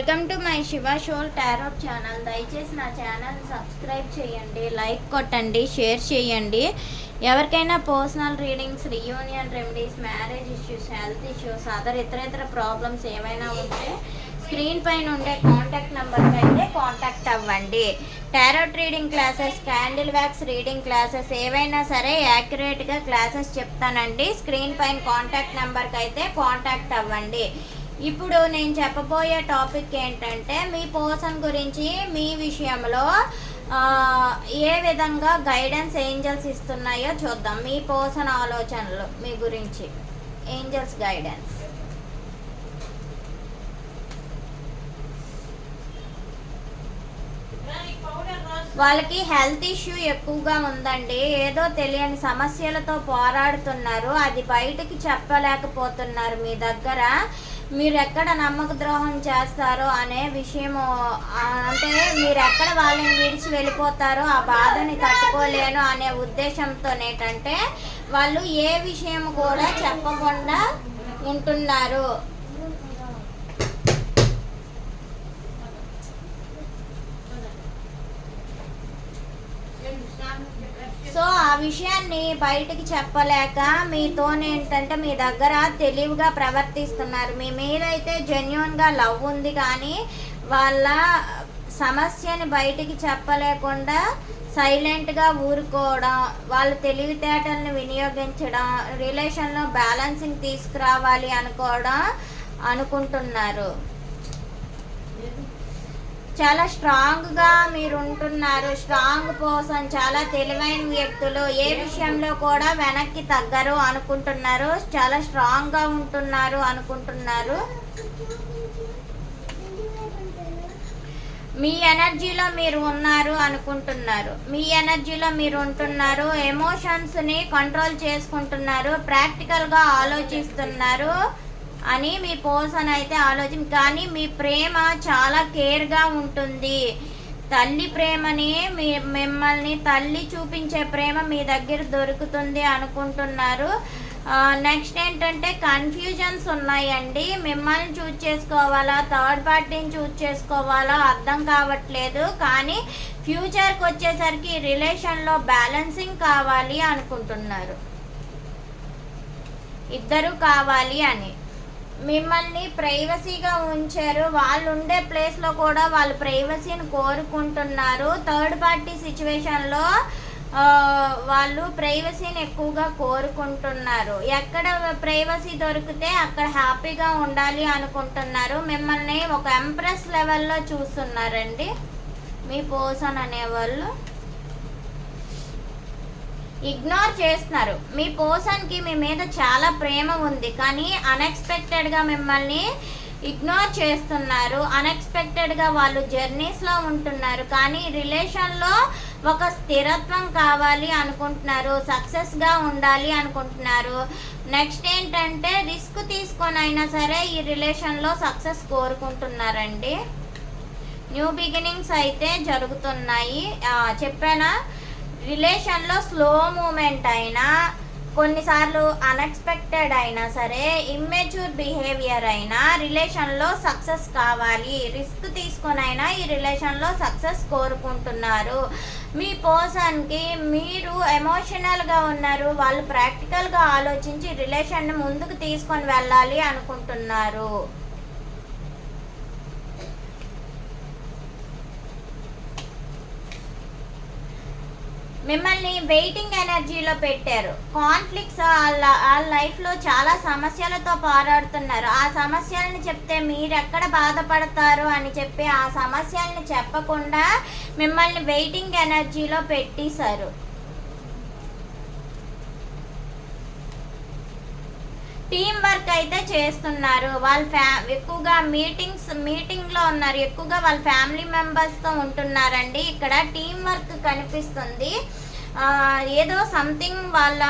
Welcome to my Shiva shawl tarot channel. దయచేసి నా channel subscribe చేయండి, లైక్ కొట్టండి, షేర్ చేయండి. ఎవరికైనా personal readings, reunion remedies, marriage issues, health issues, ఇతర ప్రాబ్లమ్స్ ఏమైనా ఉంటే స్క్రీన్ పైన ఉండే కాంటాక్ట్ నెంబర్కి అయితే కాంటాక్ట్ అవ్వండి. Tarot reading classes, candle wax reading classes ఏవైనా సరే యాక్యురేట్గా క్లాసెస్ చెప్తానండి. స్క్రీన్ పైన కాంటాక్ట్ నెంబర్కి అయితే కాంటాక్ట్ అవ్వండి. ఇప్పుడు నేను చెప్పబోయే టాపిక్ ఏంటంటే మీ పర్సన్ గురించి, మీ విషయంలో ఏ విధంగా గైడెన్స్ ఏంజల్స్ ఇస్తున్నాయో చూద్దాం. మీ పర్సన్ ఆలోచనలు మీ గురించి, ఏంజల్స్ గైడెన్స్. వాళ్ళకి హెల్త్ ఇష్యూ ఎక్కువగా ఉందండి. ఏదో తెలియని సమస్యలతో పోరాడుతున్నారు. అది బయటికి చెప్పలేకపోతున్నారు. మీ దగ్గర మీరు ఎక్కడ నమ్మక ద్రోహం చేస్తారో అనే విషయము, అంటే మీరు ఎక్కడ వాళ్ళని విడిచి వెళ్ళిపోతారో ఆ బాధని తట్టుకోలేను అనే ఉద్దేశంతో ఏంటంటే వాళ్ళు ఏ విషయం కూడా చెప్పకుండా ఉంటున్నారు. సో ఆ విషయాన్ని బయటికి చెప్పలేక మీతోనేంటంటే మీ దగ్గర తెలివిగా ప్రవర్తిస్తున్నారు. మీ మీదైతే జెన్యున్గా లవ్ ఉంది, కానీ వాళ్ళ సమస్యని బయటికి చెప్పలేకుండా సైలెంట్గా ఊరుకోవడం, వాళ్ళ తెలివితేటలను వినియోగించడం, రిలేషన్లో బ్యాలెన్సింగ్ తీసుకురావాలి అనుకుంటున్నారు. చాలా స్ట్రాంగ్గా మీరు ఉంటున్నారు. స్ట్రాంగ్ పర్సన్, చాలా తెలివైన వ్యక్తులు, ఏ విషయంలో కూడా వెనక్కి తగ్గరు అనుకుంటున్నారు. చాలా స్ట్రాంగ్గా ఉంటున్నారు అనుకుంటున్నారు. మీ ఎనర్జీలో మీరు ఉన్నారు అనుకుంటున్నారు. మీ ఎనర్జీలో మీరు ఉంటున్నారు. ఎమోషన్స్ని కంట్రోల్ చేసుకుంటున్నారు. ప్రాక్టికల్గా ఆలోచిస్తున్నారు అని మీ పర్సన్ అయితే కానీ మీ ప్రేమ చాలా కేర్గా ఉంటుంది. తల్లి ప్రేమని, మిమ్మల్ని తల్లి చూపించే ప్రేమ మీ దగ్గర దొరుకుతుంది అనుకుంటున్నారు. నెక్స్ట్ ఏంటంటే కన్ఫ్యూజన్స్ ఉన్నాయండి. మిమ్మల్ని చూజ్ చేసుకోవాలా, థర్డ్ పార్టీని చూజ్ చేసుకోవాలా అర్థం కావట్లేదు. కానీ ఫ్యూచర్కి వచ్చేసరికి రిలేషన్లో బ్యాలెన్సింగ్ కావాలి అనుకుంటున్నారు. ఇద్దరు కావాలి అని మిమ్మల్ని ప్రైవసీగా ఉంచారు. వాళ్ళు ఉండే ప్లేస్లో కూడా వాళ్ళు ప్రైవసీని కోరుకుంటున్నారు. థర్డ్ పార్టీ సిచ్యువేషన్లో వాళ్ళు ప్రైవసీని ఎక్కువగా కోరుకుంటున్నారు. ఎక్కడ ప్రైవసీ దొరికితే అక్కడ హ్యాపీగా ఉండాలి అనుకుంటున్నారు. మిమ్మల్ని ఒక ఎంప్రెస్ లెవెల్లో చూస్తున్నారండి మీ పర్సన్ అనేవాళ్ళు. ఇగ్నోర్ చేస్తున్నారు. మీ పర్సన్కి మీ మీద చాలా ప్రేమ ఉంది, కానీ అన్ఎక్స్పెక్టెడ్గా మిమ్మల్ని ఇగ్నోర్ చేస్తున్నారు. అన్ఎక్స్పెక్టెడ్గా వాళ్ళు జర్నీస్లో ఉంటున్నారు. కానీ రిలేషన్లో ఒక స్థిరత్వం కావాలి అనుకుంటున్నారు. సక్సెస్గా ఉండాలి అనుకుంటున్నారు. నెక్స్ట్ ఏంటంటే రిస్క్ తీసుకొని అయినా సరే ఈ రిలేషన్లో సక్సెస్ కోరుకుంటున్నారండి. న్యూ బిగినింగ్స్ అయితే జరుగుతున్నాయి. చెప్పానా, రిలేషన్లో స్లో మూమెంట్ అయినా, కొన్నిసార్లు అన్ఎక్స్పెక్టెడ్ అయినా సరే, ఇమ్మెచ్యూర్ బిహేవియర్ అయినా రిలేషన్లో సక్సెస్ కావాలి. రిస్క్ తీసుకొని అయినా ఈ రిలేషన్లో సక్సెస్ కోరుకుంటున్నారు. మీ పర్సన్కి మీరు ఎమోషనల్గా ఉన్నారు. వాళ్ళు ప్రాక్టికల్గా ఆలోచించి రిలేషన్ని ముందుకు తీసుకొని వెళ్ళాలి అనుకుంటున్నారు. మిమ్మల్ని వెయిటింగ్ ఎనర్జీలో పెట్టారు. కాన్ఫ్లిక్ట్స్, వాళ్ళ లైఫ్లో చాలా సమస్యలతో పోరాడుతున్నారు. ఆ సమస్యలను చెప్తే మీరు ఎక్కడ బాధపడతారు అని చెప్పి ఆ సమస్యలను చెప్పకుండా మిమ్మల్ని వెయిటింగ్ ఎనర్జీలో పెట్టేశారు. టీం వర్క్ అయితే చేస్తున్నారు. వాళ్ళు ఎక్కువగా మీటింగ్లో ఉన్నారు. ఎక్కువగా వాళ్ళ ఫ్యామిలీ మెంబర్స్తో ఉంటున్నారండి. ఇక్కడ టీం వర్క్ కనిపిస్తుంది. ఏదో సంథింగ్ వాళ్ళ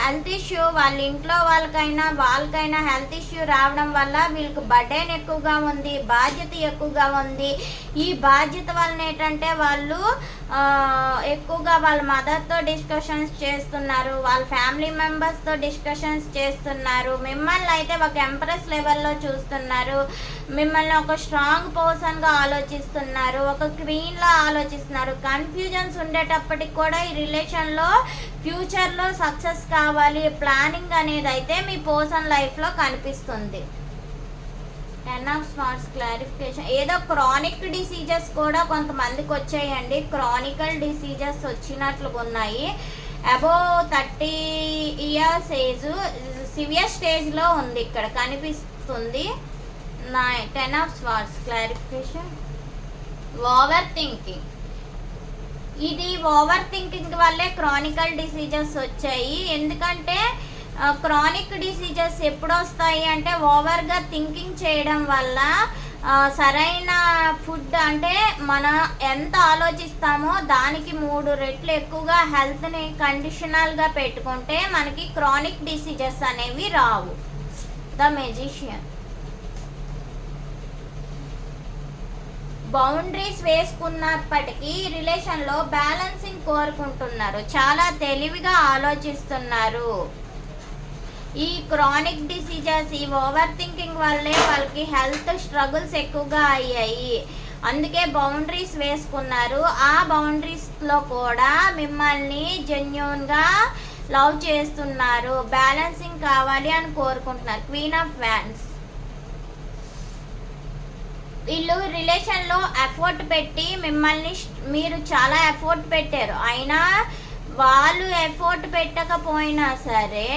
హెల్త్ ఇష్యూ, వాళ్ళ ఇంట్లో వాళ్ళకైనా హెల్త్ ఇష్యూ రావడం వల్ల వీళ్ళకి బర్డెన్ ఎక్కువగా ఉంది, బాధ్యత ఎక్కువగా ఉంది. ఈ బాధ్యత వలన ఏంటంటే వాళ్ళు ఎక్కువగా వాళ్ళ మదర్తో డిస్కషన్స్ చేస్తున్నారు, వాళ్ళ ఫ్యామిలీ మెంబర్స్తో డిస్కషన్స్ చేస్తున్నారు. మిమ్మల్ని అయితే ఒక ఎంప్రెస్ లెవెల్లో చూస్తున్నారు. మిమ్మల్ని ఒక స్ట్రాంగ్ పర్సన్గా ఆలోచిస్తున్నారు, ఒక క్వీన్లా ఆలోచిస్తున్నారు. కన్ఫ్యూజన్స్ ఉండేటప్పటికి కూడా ఈ రిలేషన్లో ఫ్యూచర్లో సక్సెస్ కావాలి ప్లానింగ్ అనేది అయితే మీ పర్సన్ లైఫ్లో కనిపిస్తుంది. 10 of Swords క్లారిఫికేషన్. ఏదో క్రానిక్ డిసీజెస్ కూడా కొంతమందికి వచ్చాయండి. క్రానికల్ డిసీజెస్ వచ్చినట్లుగా ఉన్నాయి. అబోవ్ 30 years ఏజ్ సివియర్ స్టేజ్లో ఉంది ఇక్కడ కనిపిస్తుంది. 10 of Swords clarification. Over thinking. ఇది ఓవర్ థింకింగ్ వల్లే క్రానికల్ డిసీజెస్ వచ్చాయి. ఎందుకంటే క్రానిక్ డిసీజెస్ ఎప్పుడు వస్తాయి అంటే ఓవర్గా థింకింగ్ చేయడం వల్ల. సరైన ఫుడ్ అంటే మనం ఎంత ఆలోచిస్తామో దానికి 3 రెట్లు ఎక్కువగా హెల్త్ని కండిషనల్గా పెట్టుకుంటే మనకి క్రానిక్ డిసీజెస్ అనేవి రావు. The magician. బౌండరీస్ వేసుకున్నప్పటికీ రిలేషన్లో బ్యాలెన్సింగ్ కోరుకుంటున్నారు, చాలా తెలివిగా ఆలోచిస్తున్నారు. ఈ క్రానిక్ డిసీజెస్, ఈ ఓవర్ థింకింగ్ వల్లే వాళ్ళకి హెల్త్ స్ట్రగుల్స్ ఎక్కువగా అయ్యాయి. అందుకే బౌండరీస్ వేసుకున్నారు. ఆ బౌండరీస్లో కూడా మిమ్మల్ని జెన్యూన్గా లవ్ చేస్తున్నారు, బ్యాలెన్సింగ్ కావాలి అని కోరుకుంటున్నారు. Queen of wands. వీళ్ళు రిలేషన్లో ఎఫర్ట్ పెట్టి మిమ్మల్ని, మీరు చాలా ఎఫర్ట్ పెట్టారు, అయినా వాళ్ళు ఎఫర్ట్ పెట్టకపోయినా సరే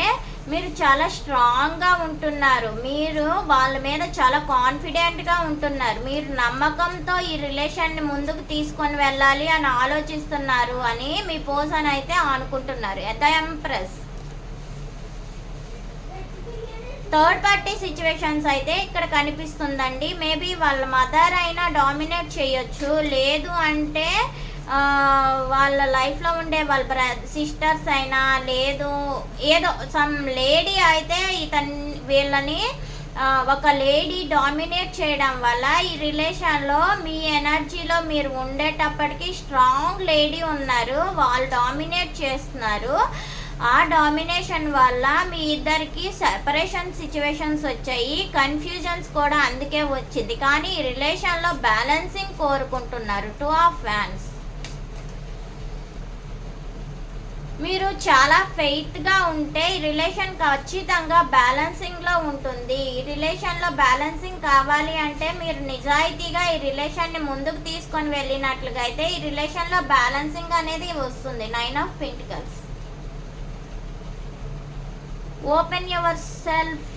మీరు చాలా స్ట్రాంగ్గా ఉంటున్నారు. మీరు వాళ్ళ మీద చాలా కాన్ఫిడెంట్గా ఉంటున్నారు. మీరు నమ్మకంతో ఈ రిలేషన్ని ముందుకు తీసుకొని వెళ్ళాలి అని ఆలోచిస్తున్నారు అని మీ పర్సన్ అయితే అనుకుంటున్నారు. The empress. Third party situations అయితే ఇక్కడ కనిపిస్తుందండి. మేబీ వాళ్ళ మదర్ అయినా డామినేట్ చేయొచ్చు, లేదు అంటే వాళ్ళ లైఫ్లో ఉండే వాళ్ళ సిస్టర్స్ అయినా, లేదు ఏదో సమ్ లేడీ అయితే వీళ్ళని ఒక లేడీ డామినేట్ చేయడం వల్ల ఈ రిలేషన్లో మీ ఎనర్జీలో మీరు ఉండేటప్పటికి స్ట్రాంగ్ లేడీ ఉన్నారు, వాళ్ళు డామినేట్ చేస్తున్నారు. ఆ డామినేషన్ వల్ల మీ ఇద్దరికి సెపరేషన్ సిచ్యువేషన్స్ వచ్చాయి, కన్ఫ్యూజన్స్ కూడా అందుకే వచ్చింది. కానీ ఈ రిలేషన్లో బ్యాలెన్సింగ్ కోరుకుంటున్నారు. 2 of Wands. మీరు చాలా ఫెయిత్గా ఉంటే ఈ రిలేషన్ ఖచ్చితంగా బ్యాలెన్సింగ్లో ఉంటుంది. ఈ రిలేషన్లో బ్యాలెన్సింగ్ కావాలి అంటే మీరు నిజాయితీగా ఈ రిలేషన్ని ముందుకు తీసుకొని వెళ్ళినట్లుగా అయితే ఈ రిలేషన్లో బ్యాలెన్సింగ్ అనేది వస్తుంది. 9 of Pentacles. Open your self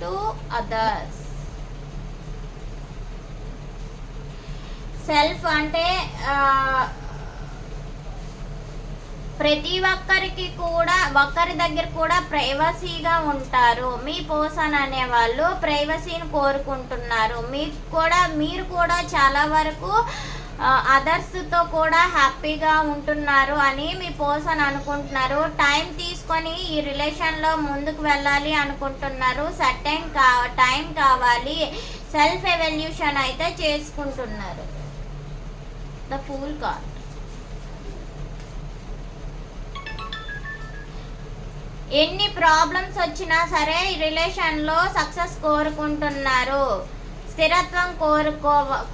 to others. Self అంటే ప్రతి ఒక్కరికి కూడా ఒక్కరి దగ్గర కూడా ప్రైవసీగా ఉంటారు. మీ పర్సన్ అనేవాళ్ళు ప్రైవసీని కోరుకుంటున్నారు. మీరు కూడా చాలా వరకు అదర్స్తో కూడా హ్యాపీగా ఉంటున్నారు అని మీ పర్సన్ అనుకుంటున్నారు. టైం తీసుకొని ఈ రిలేషన్లో ముందుకు వెళ్ళాలి అనుకుంటున్నారు. సర్టెన్ టైం కావాలి, సెల్ఫ్ ఎవల్యూషన్ అయితే చేసుకుంటున్నారు. The fool card. ఎన్ని ప్రాబ్లమ్స్ వచ్చినా సరే ఈ రిలేషన్లో సక్సెస్ కోరుకుంటున్నారు, స్థిరత్వం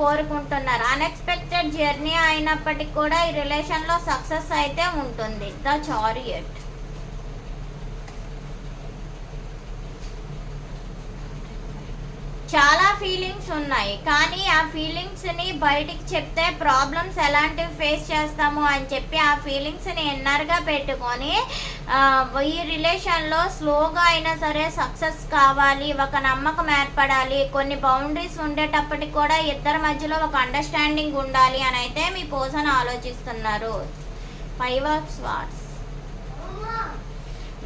కోరుకుంటున్నారు. అన్ఎక్స్పెక్టెడ్ జర్నీ అయినప్పటికీ కూడా ఈ రిలేషన్లో సక్సెస్ అయితే ఉంటుంది. The chariot. చాలా ఫీలింగ్స్ ఉన్నాయి, కానీ ఆ ఫీలింగ్స్ని బయటికి చెప్తే ప్రాబ్లమ్స్ ఎలాంటివి ఫేస్ చేస్తాము అని చెప్పి ఆ ఫీలింగ్స్ని ఇన్నర్గా పెట్టుకొని ఈ రిలేషన్లో స్లోగా అయినా సరే సక్సెస్ కావాలి, ఒక నమ్మకం ఏర్పడాలి, కొన్ని బౌండరీస్ ఉండేటప్పటికి కూడా ఇద్దరి మధ్యలో ఒక అండర్స్టాండింగ్ ఉండాలి అని అయితే మీ పర్సన్ ఆలోచిస్తున్నారు. 5 of Swords.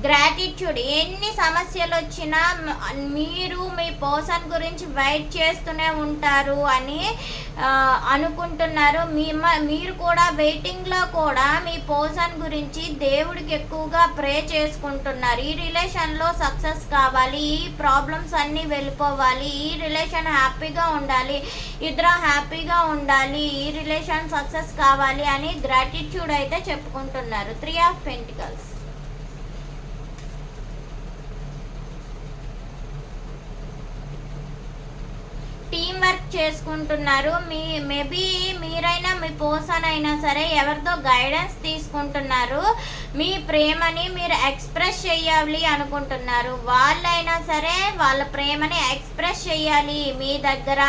గ్రాటిట్యూడ్. ఎన్ని సమస్యలు వచ్చినా మీరు మీ పర్సన్ గురించి వెయిట్ చేస్తూనే ఉంటారు అని అనుకుంటున్నారు. మీరు కూడా వెయిటింగ్లో కూడా మీ పర్సన్ గురించి దేవుడికి ఎక్కువగా ప్రే చేసుకుంటున్నారు. ఈ రిలేషన్లో సక్సెస్ కావాలి, ఈ ప్రాబ్లమ్స్ అన్నీ వెళ్ళిపోవాలి, ఈ రిలేషన్ హ్యాపీగా ఉండాలి, ఇద్దరు హ్యాపీగా ఉండాలి, ఈ రిలేషన్ సక్సెస్ కావాలి అని గ్రాటిట్యూడ్ అయితే చెప్పుకుంటున్నారు. 3 of Pentacles. చేసుకుంటున్నారు. మేబీ మీరైనా మీ పర్సన్ అయినా సరే ఎవరితో గైడెన్స్ తీసుకుంటున్నారు. మీ ప్రేమని మీరు ఎక్స్ప్రెస్ చేయాలి అనుకుంటున్నారు. వాళ్ళైనా సరే వాళ్ళ ప్రేమని ఎక్స్ప్రెస్ చేయాలి మీ దగ్గర.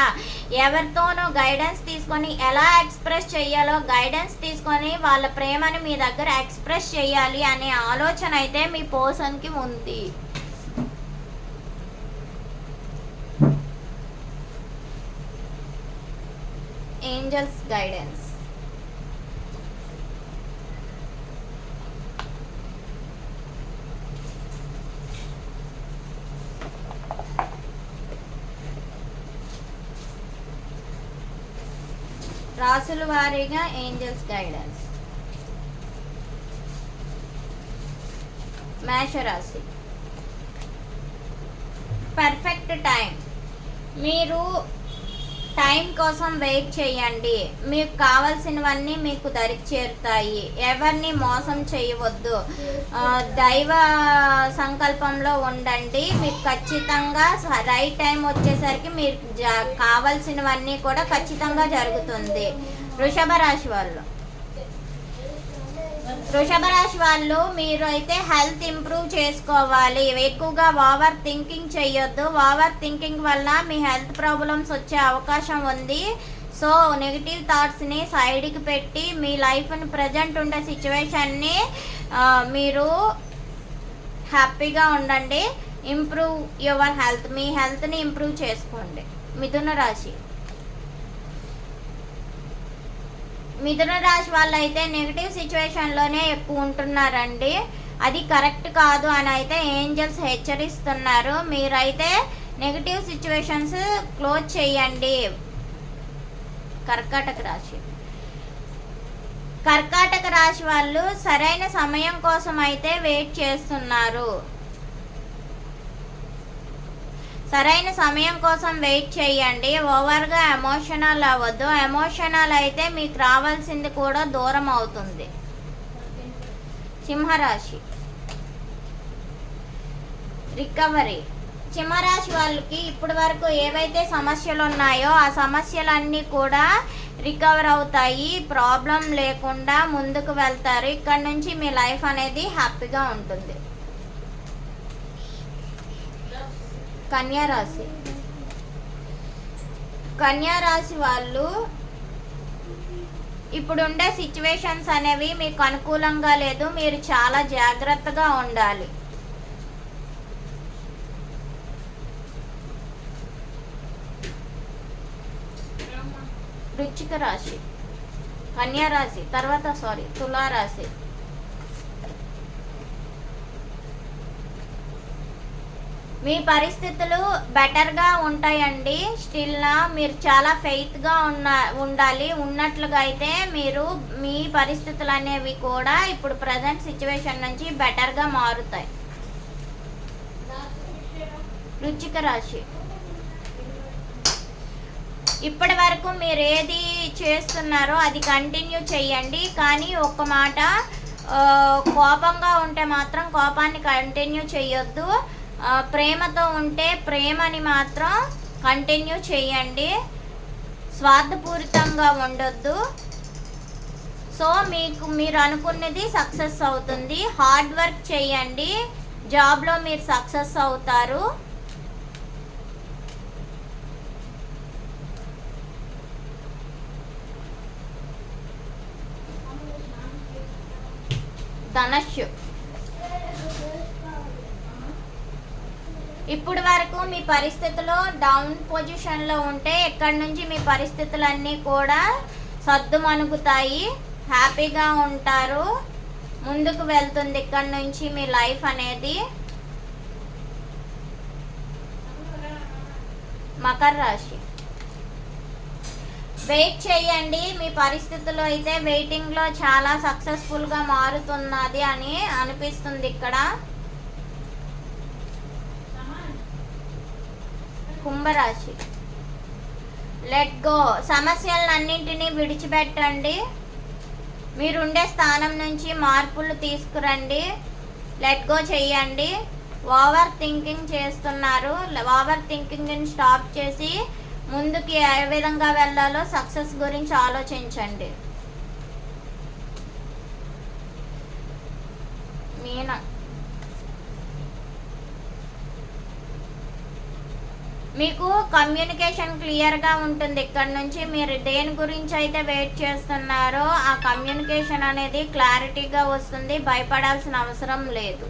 ఎవరితోనో గైడెన్స్ తీసుకొని ఎలా ఎక్స్ప్రెస్ చేయాలో గైడెన్స్ తీసుకొని వాళ్ళ ప్రేమని మీ దగ్గర ఎక్స్ప్రెస్ చేయాలి అనే ఆలోచన అయితే మీ పర్సన్కి ఉంది. Angels guidance. రాసుల వారీగా ఏంజల్స్ గైడెన్స్. మేషరాశి. Perfect time. మీరు టైం కోసం వెయిట్ చేయండి. మీకు కావాల్సినవన్నీ మీకు దరికి చేరుతాయి. ఎవరిని మోసం చేయవద్దు. దైవ సంకల్పంలో ఉండండి. మీకు ఖచ్చితంగా రైట్ టైం వచ్చేసరికి మీరు కావాల్సినవన్నీ కూడా ఖచ్చితంగా జరుగుతుంది. వృషభ రాశి వాళ్ళు మీరు అయితే హెల్త్ ఇంప్రూవ్ చేసుకోవాలి. ఎక్కువగా ఓవర్ థింకింగ్ చేయొద్దు. ఓవర్ థింకింగ్ వల్ల మీ హెల్త్ ప్రాబ్లమ్స్ వచ్చే అవకాశం ఉంది. సో నెగిటివ్ థాట్స్ని సైడ్కి పెట్టి మీ లైఫ్ని ప్రజెంట్ ఉండే సిచ్యువేషన్ని మీరు హ్యాపీగా ఉండండి. Improve your health. మీ హెల్త్ని ఇంప్రూవ్ చేసుకోండి. మిథున రాశి వాళ్ళు అయితే నెగిటివ్ సిచ్యువేషన్లోనే ఎక్కువ ఉంటున్నారండి. అది కరెక్ట్ కాదు అని అయితే ఏంజల్స్ హెచ్చరిస్తున్నారు. మీరైతే నెగిటివ్ సిచ్యువేషన్స్ క్లోజ్ చేయండి. కర్కాటక రాశి వాళ్ళు సరైన సమయం కోసం అయితే వెయిట్ చేస్తున్నారు. సరైన సమయం కోసం వెయిట్ చేయండి. ఓవర్గా ఎమోషనల్ అవ్వద్దు. ఎమోషనల్ అయితే మీకు రావాల్సింది కూడా దూరం అవుతుంది. సింహరాశి. రికవరీ. సింహరాశి వాళ్ళకి ఇప్పటి వరకు ఏవైతే సమస్యలు ఉన్నాయో ఆ సమస్యలన్నీ కూడా రికవర్ అవుతాయి. ప్రాబ్లం లేకుండా ముందుకు వెళ్తారు. ఇక్కడ నుంచి మీ లైఫ్ అనేది హ్యాపీగా ఉంటుంది. కన్యారాశి వాళ్ళు ఇప్పుడుండే సిచ్యువేషన్స్ అనేవి మీకు అనుకూలంగా లేదు. మీరు చాలా జాగ్రత్తగా ఉండాలి. వృశ్చిక రాశి. కన్యారాశి తర్వాత తులారాశి. మీ పరిస్థితులు బెటర్గా ఉంటాయండి. స్టిల్నా మీరు చాలా ఫెయిత్గా ఉండాలి. ఉన్నట్లుగా అయితే మీరు మీ పరిస్థితులు అనేవి కూడా ఇప్పుడు ప్రజెంట్ సిచ్యువేషన్ నుంచి బెటర్గా మారుతాయి. వృశ్చిక రాశి. ఇప్పటి వరకు మీరు ఏది చేస్తున్నారో అది కంటిన్యూ చేయండి. కానీ ఒక్క మాట, కోపంగా ఉంటే మాత్రం కోపాన్ని కంటిన్యూ చేయొద్దు. ప్రేమతో ఉంటే ప్రేమని మాత్రం కంటిన్యూ చేయండి. స్వార్థపూరితంగా ఉండొద్దు. సో మీరు అనుకున్నది సక్సెస్ అవుతుంది. హార్డ్ వర్క్ చేయండి. జాబ్లో మీరు సక్సెస్ అవుతారు. ధనస్సు. ఇప్పుడు వరకు మీ పరిస్థితులు డౌన్ పొజిషన్లో ఉంటే ఇక్కడి నుంచి మీ పరిస్థితులన్నీ కూడా సర్దుమణుగుతాయి. హ్యాపీగా ఉంటారు. ముందుకు వెళ్తుంది ఇక్కడి నుంచి మీ లైఫ్ అనేది. మకర రాశి. వెయిట్ చేయండి. మీ పరిస్థితులు అయితే వెయిటింగ్లో చాలా సక్సెస్ఫుల్గా మారుతున్నది అని అనిపిస్తుంది ఇక్కడ. కుంభరాశి. Let go. సమస్యలన్నింటినీ విడిచిపెట్టండి. మీరుండే స్థానం నుంచి మార్పులు తీసుకురండి. లెట్ గో చేయండి. ఓవర్ థింకింగ్ చేస్తున్నారు. ఓవర్ థింకింగ్ని స్టాప్ చేసి ముందుకి ఏ విధంగా వెళ్ళాలో సక్సెస్ గురించి ఆలోచించండి. మీనం, మీకు కమ్యూనికేషన్ క్లియర్గా ఉంటుంది. ఇక్కడ నుంచి మీరు దేని గురించి అయితే వెయిట్ చేస్తున్నారో ఆ కమ్యూనికేషన్ అనేది క్లారిటీగా వస్తుంది. భయపడాల్సిన అవసరం లేదు.